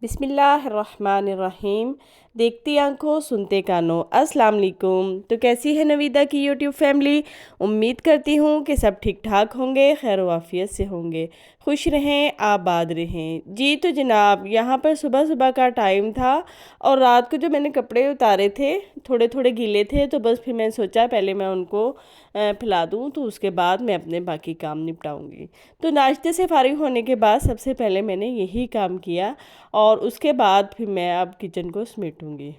बिस्मिल्लाहिर्रहमानिर्रहीम। देखती आंखों सुनते कानों, अस्सलाम वालेकुम। तो कैसी है नवीदा की यूट्यूब फैमिली। उम्मीद करती हूँ कि सब ठीक ठाक होंगे, खैर वाफियत से होंगे, खुश रहें, आबाद रहें। जी तो जनाब, यहाँ पर सुबह सुबह का टाइम था और रात को जो मैंने कपड़े उतारे थे थोड़े थोड़े गीले थे, तो बस फिर मैंने सोचा पहले मैं उनको फैला दूँ, तो उसके बाद मैं अपने बाकी काम निपटाऊँगी। तो नाश्ते से फारिग होने के बाद सबसे पहले मैंने यही काम किया और उसके बाद फिर मैं अब किचन को समेटूंगी।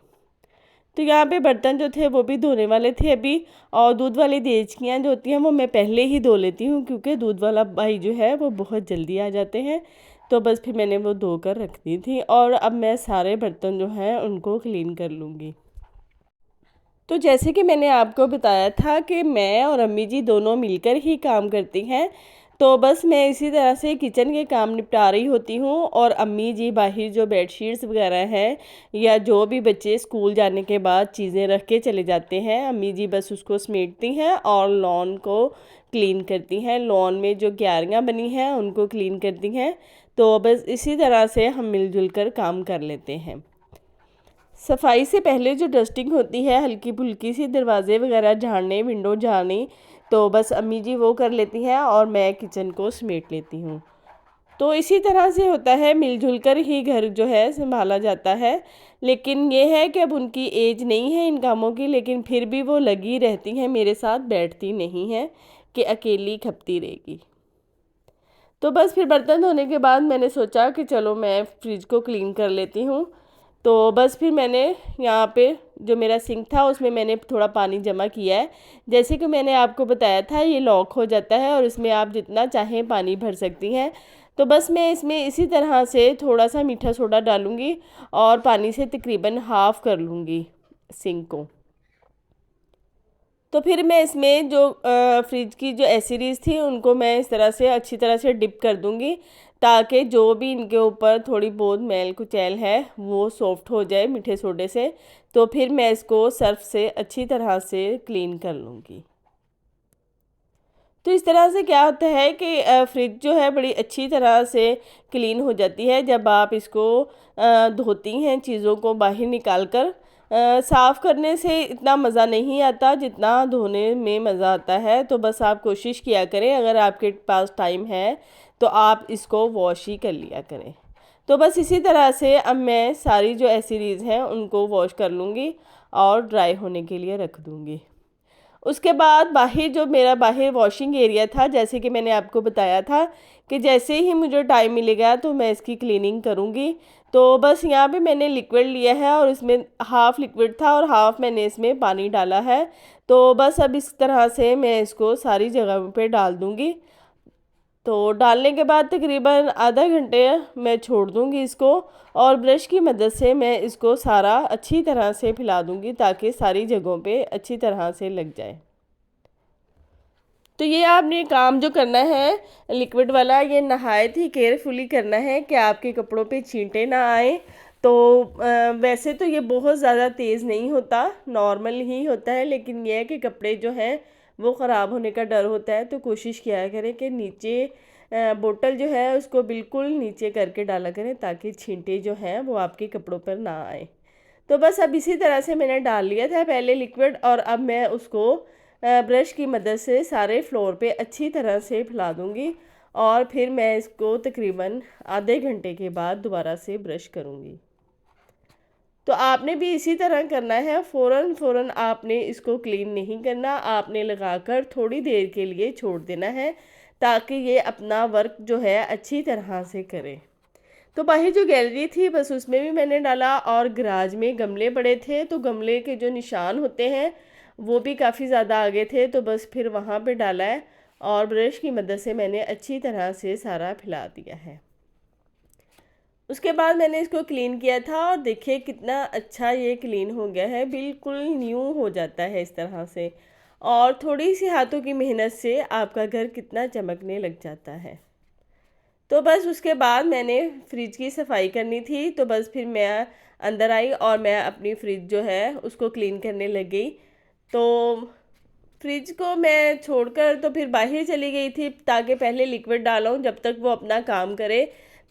तो यहाँ पे बर्तन जो थे वो भी धोने वाले थे अभी, और दूध वाली देचकियाँ जो होती हैं वो मैं पहले ही धो लेती हूँ, क्योंकि दूध वाला भाई जो है वो बहुत जल्दी आ जाते हैं। तो बस फिर मैंने वो धो कर रख दी थी और अब मैं सारे बर्तन जो हैं उनको क्लीन कर लूँगी। तो जैसे कि मैंने आपको बताया था कि मैं और अम्मी जी दोनों मिलकर ही काम करती हैं, तो बस मैं इसी तरह से किचन के काम निपटा रही होती हूँ और अम्मी जी बाहर जो बेडशीट्स वगैरह हैं या जो भी बच्चे स्कूल जाने के बाद चीज़ें रख के चले जाते हैं, अम्मी जी बस उसको समेटती हैं और लॉन को क्लीन करती हैं। लॉन में जो क्यारियाँ बनी हैं उनको क्लीन करती हैं। तो बस इसी तरह से हम मिलजुल कर काम कर लेते हैं। सफाई से पहले जो डस्टिंग होती है, हल्की फुल्की सी दरवाज़े वगैरह झाड़ने, विंडो झाड़नी, तो बस अम्मी जी वो कर लेती हैं और मैं किचन को समेट लेती हूँ। तो इसी तरह से होता है, मिलजुल कर ही घर जो है संभाला जाता है। लेकिन ये है कि अब उनकी एज नहीं है इन कामों की, लेकिन फिर भी वो लगी रहती हैं मेरे साथ, बैठती नहीं हैं कि अकेली खपती रहेगी। तो बस फिर बर्तन धोने के बाद मैंने सोचा कि चलो मैं फ्रिज को क्लीन कर लेती हूँ। तो बस फिर मैंने यहाँ पे जो मेरा सिंक था उसमें मैंने थोड़ा पानी जमा किया है। जैसे कि मैंने आपको बताया था, ये लॉक हो जाता है और इसमें आप जितना चाहें पानी भर सकती हैं। तो बस मैं इसमें इसी तरह से थोड़ा सा मीठा सोडा डालूँगी और पानी से तकरीबन हाफ़ कर लूँगी सिंक को। तो फिर मैं इसमें जो फ्रिज की जो एसिडीज़ थी उनको मैं इस तरह से अच्छी तरह से डिप कर दूँगी, ताकि जो भी इनके ऊपर थोड़ी बहुत मैल कुचैल है वो सॉफ्ट हो जाए मीठे सोडे से। तो फिर मैं इसको सर्फ से अच्छी तरह से क्लीन कर लूँगी। तो इस तरह से क्या होता है कि फ्रिज जो है बड़ी अच्छी तरह से क्लीन हो जाती है जब आप इसको धोती हैं, चीज़ों को बाहर निकाल कर। साफ़ करने से इतना मज़ा नहीं आता जितना धोने में मज़ा आता है। तो बस आप कोशिश किया करें, अगर आपके पास टाइम है तो आप इसको वॉश ही कर लिया करें। तो बस इसी तरह से अब मैं सारी जो एसिडीज़ हैं उनको वॉश कर लूँगी और ड्राई होने के लिए रख दूँगी। उसके बाद बाहर जो मेरा बाहर वॉशिंग एरिया था, जैसे कि मैंने आपको बताया था कि जैसे ही मुझे टाइम मिलेगा तो मैं इसकी क्लीनिंग करूँगी। तो बस यहाँ पे मैंने लिक्विड लिया है और इसमें हाफ़ लिक्विड था और हाफ़ मैंने इसमें पानी डाला है। तो बस अब इस तरह से मैं इसको सारी जगहों पे डाल दूँगी। तो डालने के बाद तकरीबन आधा घंटे मैं छोड़ दूँगी इसको, और ब्रश की मदद से मैं इसको सारा अच्छी तरह से फैला दूँगी ताकि सारी जगहों पे अच्छी तरह से लग जाए। तो ये आपने काम जो करना है लिक्विड वाला, ये नहायत ही केयरफुली करना है कि आपके कपड़ों पे छींटे ना आए। तो वैसे तो ये बहुत ज़्यादा तेज़ नहीं होता, नॉर्मल ही होता है, लेकिन यह है कि कपड़े जो हैं वो ख़राब होने का डर होता है। तो कोशिश किया करें कि नीचे बोतल जो है उसको बिल्कुल नीचे करके डाला करें, ताकि छींटे जो हैं वो आपके कपड़ों पर ना आए। तो बस अब इसी तरह से मैंने डाल लिया था पहले लिक्विड, और अब मैं उसको ब्रश की मदद से सारे फ्लोर पे अच्छी तरह से फैला दूँगी, और फिर मैं इसको तकरीबन आधे घंटे के बाद दोबारा से ब्रश करूँगी। तो आपने भी इसी तरह करना है, फ़ौरन आपने इसको क्लीन नहीं करना, आपने लगाकर थोड़ी देर के लिए छोड़ देना है ताकि ये अपना वर्क जो है अच्छी तरह से करे। तो बाहर जो गैलरी थी बस उसमें भी मैंने डाला, और गराज में गमले पड़े थे तो गमले के जो निशान होते हैं वो भी काफ़ी ज़्यादा आगे थे, तो बस फिर वहाँ पे डाला है और ब्रश की मदद से मैंने अच्छी तरह से सारा फैला दिया है। उसके बाद मैंने इसको क्लीन किया था और देखिए कितना अच्छा ये क्लीन हो गया है, बिल्कुल न्यू हो जाता है इस तरह से, और थोड़ी सी हाथों की मेहनत से आपका घर कितना चमकने लग जाता है। तो बस उसके बाद मैंने फ्रिज की सफाई करनी थी, तो बस फिर मैं अंदर आई और मैं अपनी फ्रिज जो है उसको क्लीन करने लग गई। तो फ्रिज को मैं छोड़कर तो फिर बाहर चली गई थी ताकि पहले लिक्विड डालूं जब तक वो अपना काम करे।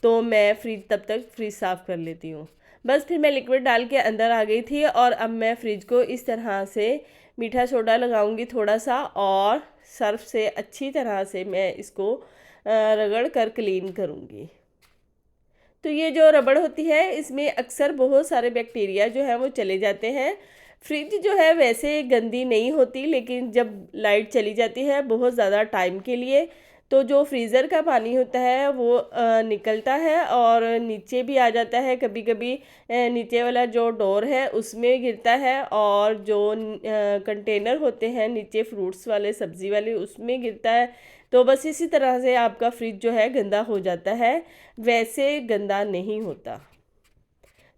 तो मैं फ्रिज तब तक फ्रिज साफ़ कर लेती हूँ। बस फिर मैं लिक्विड डाल के अंदर आ गई थी और अब मैं फ्रिज को इस तरह से मीठा सोडा लगाऊंगी थोड़ा सा, और सर्फ से अच्छी तरह से मैं इसको रगड़ कर क्लीन करूँगी। तो ये जो रबड़ होती है इसमें अक्सर बहुत सारे बैक्टीरिया जो है वो चले जाते हैं। फ्रिज जो है वैसे गंदी नहीं होती, लेकिन जब लाइट चली जाती है बहुत ज़्यादा टाइम के लिए, तो जो फ्रीज़र का पानी होता है वो निकलता है और नीचे भी आ जाता है। कभी कभी नीचे वाला जो डोर है उसमें गिरता है, और जो कंटेनर होते हैं नीचे फ्रूट्स वाले सब्ज़ी वाले उसमें गिरता है। तो बस इसी तरह से आपका फ्रिज जो है गंदा हो जाता है, वैसे गंदा नहीं होता।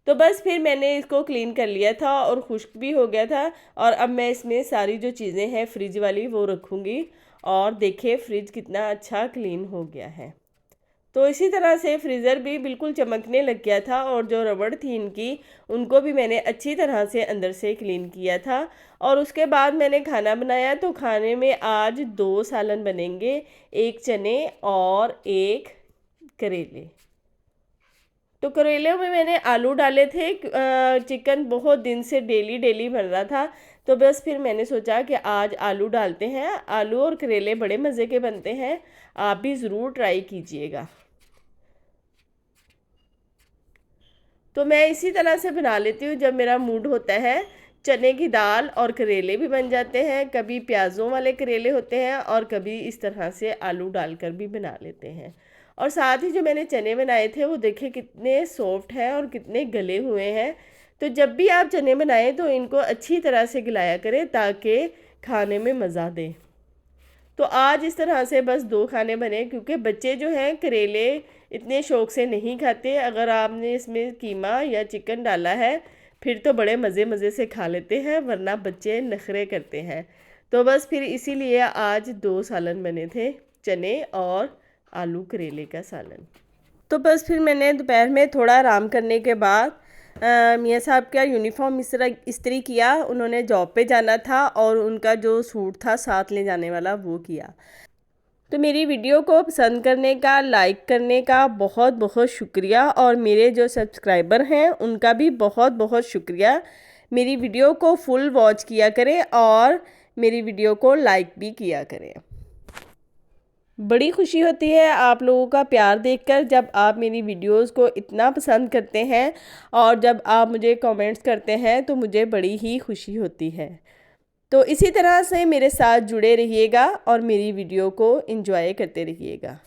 तो बस फिर मैंने इसको क्लीन कर लिया था और खुश्क भी हो गया था, और अब मैं इसमें सारी जो चीज़ें हैं फ्रिज वाली वो रखूँगी। और देखिए फ्रिज कितना अच्छा क्लीन हो गया है। तो इसी तरह से फ्रीज़र भी बिल्कुल चमकने लग गया था, और जो रबड़ थी इनकी उनको भी मैंने अच्छी तरह से अंदर से क्लीन किया था। और उसके बाद मैंने खाना बनाया। तो खाने में आज 2 सालन बनेंगे, 1 चने और 1 करेले। तो करेले में मैंने आलू डाले थे। चिकन बहुत दिन से डेली डेली बन रहा था, तो बस फिर मैंने सोचा कि आज आलू डालते हैं। आलू और करेले बड़े मज़े के बनते हैं, आप भी ज़रूर ट्राई कीजिएगा। तो मैं इसी तरह से बना लेती हूँ जब मेरा मूड होता है। चने की दाल और करेले भी बन जाते हैं, कभी प्याज़ों वाले करेले होते हैं और कभी इस तरह से आलू डालकर भी बना लेते हैं। और साथ ही जो मैंने चने बनाए थे वो देखिए कितने सॉफ्ट हैं और कितने गले हुए हैं। तो जब भी आप चने बनाएं तो इनको अच्छी तरह से गलाया करें ताकि खाने में मज़ा दे। तो आज इस तरह से बस 2 खाने बने, क्योंकि बच्चे जो हैं करेले इतने शौक़ से नहीं खाते। अगर आपने इसमें कीमा या चिकन डाला है फिर तो बड़े मज़े मज़े से खा लेते हैं, वरना बच्चे नखरे करते हैं। तो बस फिर इसीलिए आज 2 सालन बने थे, चने और आलू करेले का सालन। तो बस फिर मैंने दोपहर में थोड़ा आराम करने के बाद मियाँ साहब का यूनिफॉर्म इस्त्री किया। उन्होंने जॉब पे जाना था और उनका जो सूट था साथ ले जाने वाला वो किया। तो मेरी वीडियो को पसंद करने का, लाइक करने का बहुत बहुत शुक्रिया, और मेरे जो सब्सक्राइबर हैं उनका भी बहुत बहुत शुक्रिया। मेरी वीडियो को फुल वॉच किया करें और मेरी वीडियो को लाइक भी किया करें। बड़ी खुशी होती है आप लोगों का प्यार देखकर, जब आप मेरी वीडियोस को इतना पसंद करते हैं और जब आप मुझे कमेंट्स करते हैं तो मुझे बड़ी ही खुशी होती है। तो इसी तरह से मेरे साथ जुड़े रहिएगा और मेरी वीडियो को एंजॉय करते रहिएगा।